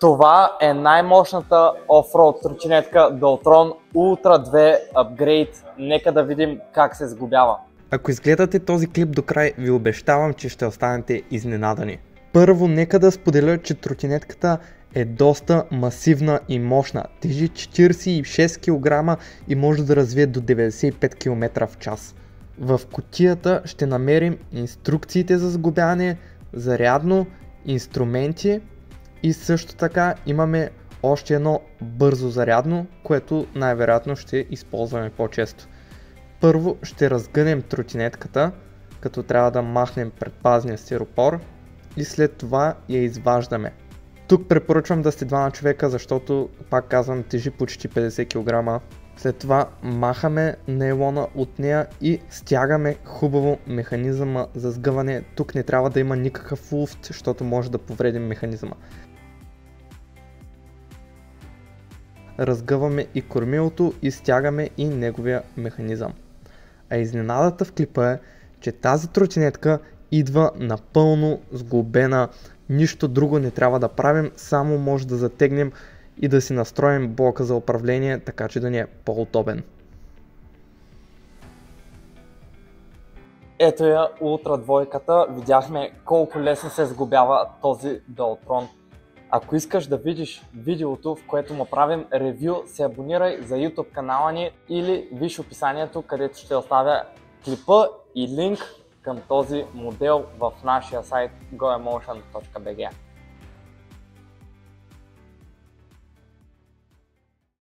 Това е най-мощната офроуд тротинетка Deltron Ultra 2 Upgrade. Нека да видим как се сглобява. Ако изгледате този клип до край, ви обещавам, че ще останете изненадани. Първо, нека да споделя, че тротинетката е доста масивна и мощна. Тежи 46 кг и може да развие до 95 км в час. В кутията ще намерим инструкциите за сглобяване, зарядно, инструменти и също така имаме още едно бързо зарядно, което най-вероятно ще използваме по-често. Първо ще разгънем тротинетката, като трябва да махнем предпазния стиропор и след това я изваждаме. Тук препоръчвам да сте двама човека, защото, пак казвам, тежи почти 50 кг. След това махаме нейлона от нея и стягаме хубаво механизъма за сгъване. Тук не трябва да има никакъв луфт, защото може да повредим механизъма. Разгъваме и кормилото и стягаме и неговия механизъм. А изненадата в клипа е, че тази тротинетка идва напълно сглобена. Нищо друго не трябва да правим, само може да затегнем и да си настроим блока за управление, така че да ни е по-удобен. Ето я Ultra 2-ката. Видяхме колко лесно се сглобява този Deltron. Ако искаш да видиш видеото, в което му правим ревю, се абонирай за YouTube канала ни или виж описанието, където ще оставя клипа и линк към този модел в нашия сайт goemotion.bg.